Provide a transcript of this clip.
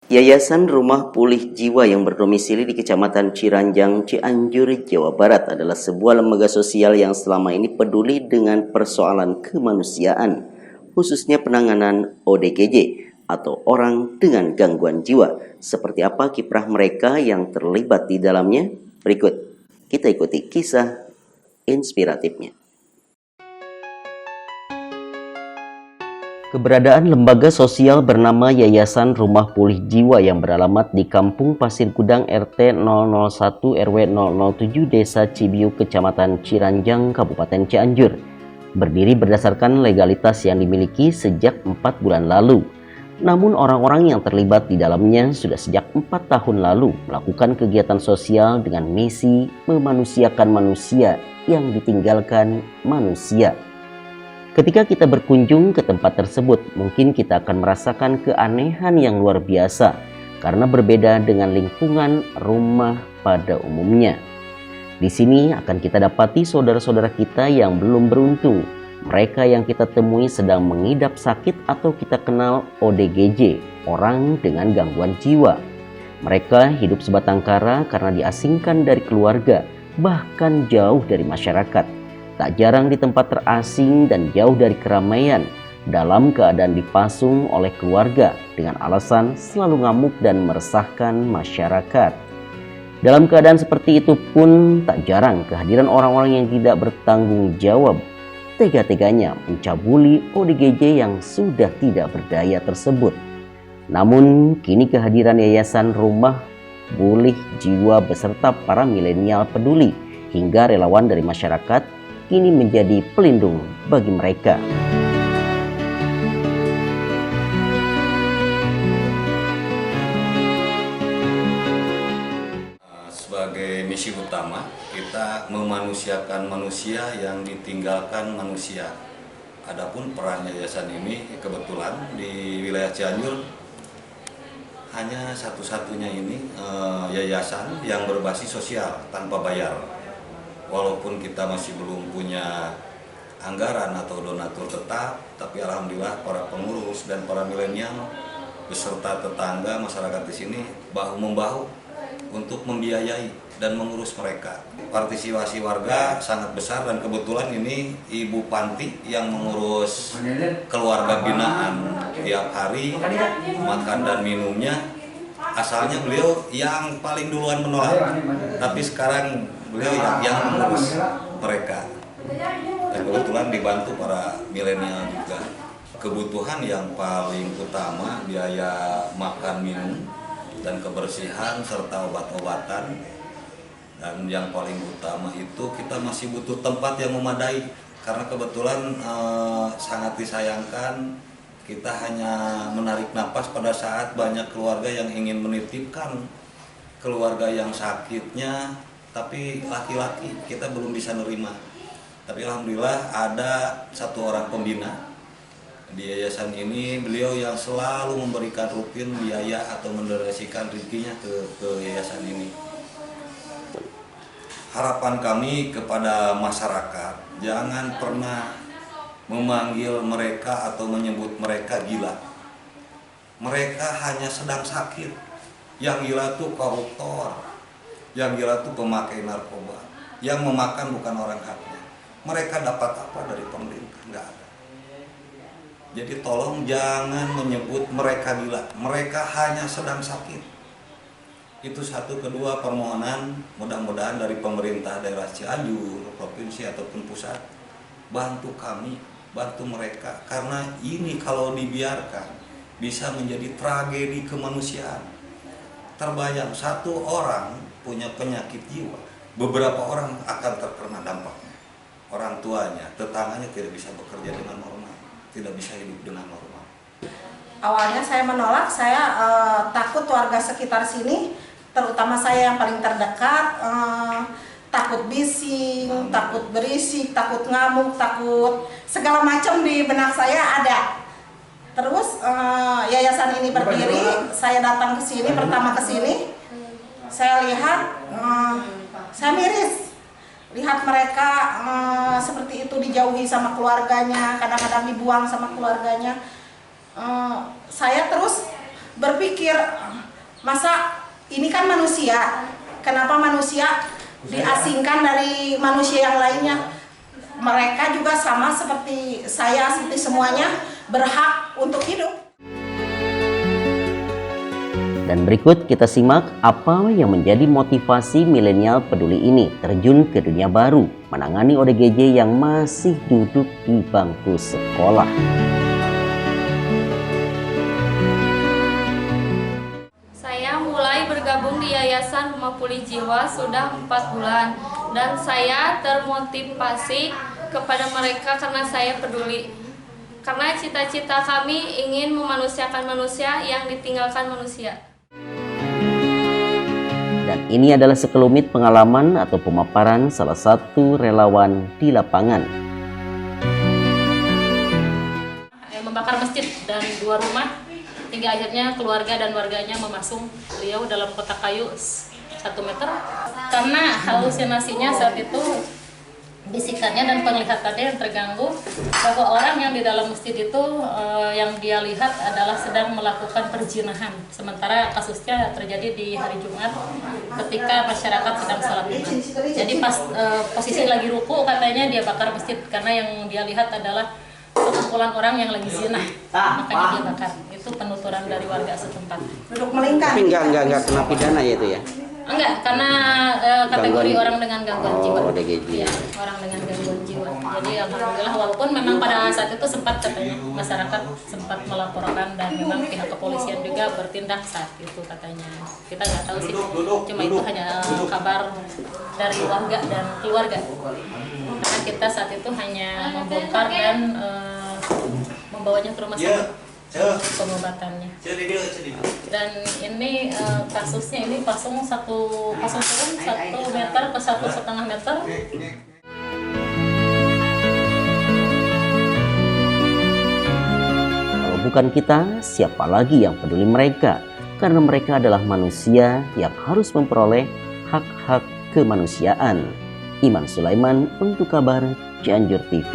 Yayasan Rumah Pulih Jiwa yang berdomisili di Kecamatan Ciranjang, Cianjur, Jawa Barat adalah sebuah lembaga sosial yang selama ini peduli dengan persoalan kemanusiaan, khususnya penanganan ODGJ atau orang dengan gangguan jiwa. Seperti apa kiprah mereka yang terlibat di dalamnya? Berikut kita ikuti kisah inspiratifnya. Keberadaan lembaga sosial bernama Yayasan Rumah Pulih Jiwa yang beralamat di Kampung Pasir Gudang RT 001 RW 007 Desa Cibiuk, Kecamatan Ciranjang, Kabupaten Cianjur, berdiri berdasarkan legalitas yang dimiliki sejak 4 bulan lalu. Namun orang-orang yang terlibat di dalamnya sudah sejak 4 tahun lalu melakukan kegiatan sosial dengan misi memanusiakan manusia yang ditinggalkan manusia. Ketika kita berkunjung ke tempat tersebut, mungkin kita akan merasakan keanehan yang luar biasa karena berbeda dengan lingkungan rumah pada umumnya. Di sini akan kita dapati saudara-saudara kita yang belum beruntung. Mereka yang kita temui sedang mengidap sakit atau kita kenal ODGJ, orang dengan gangguan jiwa. Mereka hidup sebatang kara karena diasingkan dari keluarga, bahkan jauh dari masyarakat. Tak jarang di tempat terasing dan jauh dari keramaian, dalam keadaan dipasung oleh keluarga dengan alasan selalu ngamuk dan meresahkan masyarakat. Dalam keadaan seperti itu pun tak jarang kehadiran orang-orang yang tidak bertanggung jawab tega-teganya mencabuli ODGJ yang sudah tidak berdaya tersebut. Namun kini kehadiran Yayasan Rumah Pulih Jiwa beserta para milenial peduli hingga relawan dari masyarakat kini menjadi pelindung bagi mereka. Sebagai misi utama, kita memanusiakan manusia yang ditinggalkan manusia. Adapun peran yayasan ini kebetulan di wilayah Cianjur hanya satu-satunya ini yayasan yang berbasis sosial tanpa bayar. Walaupun kita masih belum punya anggaran atau donatur tetap, tapi alhamdulillah para pengurus dan para milenial beserta tetangga masyarakat di sini bahu-membahu untuk membiayai dan mengurus mereka. Partisipasi warga sangat besar dan kebetulan ini Ibu Panti yang mengurus keluarga binaan tiap hari makan dan minumnya. Asalnya beliau yang paling duluan menolak, tapi sekarang beliau yang mengurus mereka. Dan kebetulan dibantu para milenial juga. Kebutuhan yang paling utama biaya makan minum dan kebersihan serta obat-obatan. Dan yang paling utama itu kita masih butuh tempat yang memadai karena kebetulan sangat disayangkan kita hanya menarik napas pada saat banyak keluarga yang ingin menitipkan keluarga yang sakitnya, tapi laki-laki kita belum bisa nerima. Tapi alhamdulillah ada satu orang pembina di yayasan ini, beliau yang selalu memberikan rutin biaya atau mendonasikan rezekinya ke yayasan ini. Harapan kami kepada masyarakat, jangan pernah memanggil mereka atau menyebut mereka gila. Mereka hanya sedang sakit. Yang gila itu koruptor, yang gila itu pemakai narkoba, yang memakan bukan orang haknya. Mereka dapat apa dari pemerintah? Enggak ada. Jadi tolong jangan menyebut mereka gila. Mereka hanya sedang sakit. Itu satu. Kedua, permohonan mudah-mudahan dari pemerintah daerah Cianjur, provinsi ataupun pusat, bantu kami, bantu mereka, karena ini kalau dibiarkan bisa menjadi tragedi kemanusiaan. Terbayang satu orang punya penyakit jiwa, beberapa orang akan terkena dampaknya. Orang tuanya, tetangganya tidak bisa bekerja dengan normal, tidak bisa hidup dengan normal. Awalnya saya menolak, saya takut warga sekitar sini, terutama saya yang paling terdekat, takut bising, takut berisik, takut ngamuk, takut segala macam di benak saya ada. Terus yayasan ini berdiri, saya datang ke sini, pertama ke sini, saya lihat, saya miris. Lihat mereka seperti itu dijauhi sama keluarganya, kadang-kadang dibuang sama keluarganya. Saya terus berpikir, masa ini kan manusia, kenapa manusia diasingkan dari manusia yang lainnya? Mereka juga sama seperti saya, seperti semuanya berhak untuk hidup. Dan berikut kita simak apa yang menjadi motivasi milenial peduli ini terjun ke dunia baru, menangani ODGJ yang masih duduk di bangku sekolah. Saya mulai bergabung di Yayasan Rumah Pulih Jiwa sudah 4 bulan dan saya termotivasi kepada mereka karena saya peduli. Karena cita-cita kami ingin memanusiakan manusia yang ditinggalkan manusia. Dan ini adalah sekelumit pengalaman atau pemaparan salah satu relawan di lapangan. Membakar masjid dan 2 rumah, hingga akhirnya keluarga dan warganya memasung beliau dalam kotak kayu 1 meter. Karena halusinasinya saat itu, bisikannya dan penglihatannya yang terganggu, bahwa orang yang di dalam masjid itu yang dia lihat adalah sedang melakukan perzinahan. Sementara kasusnya terjadi di hari Jumat ketika masyarakat sedang salat Jumat. Jadi pas posisi lagi ruku katanya dia bakar masjid karena yang dia lihat adalah sekumpulan orang yang lagi zina. Makanya dia bakar. Itu penuturan dari warga setempat. Duduk melingkar. Tapi enggak kena pidana ya itu ya? Enggak, karena kategori orang dengan gangguan jiwa. ODGJ. Ya, orang dengan gangguan jiwa. Jadi alhamdulillah, walaupun memang pada saat itu sempat katanya masyarakat sempat melaporkan dan memang pihak kepolisian juga bertindak saat itu katanya. Kita nggak tahu sih, cuma itu hanya kabar dari warga dan keluarga. Karena kita saat itu hanya membongkar dan membawanya ke rumah sakit pengobatannya. Dan ini kasusnya ini pasung turun 1 meter ke 1,5 meter. Kalau bukan kita, siapa lagi yang peduli mereka? Karena mereka adalah manusia yang harus memperoleh hak-hak kemanusiaan. Iman Sulaiman untuk kabar Cianjur TV.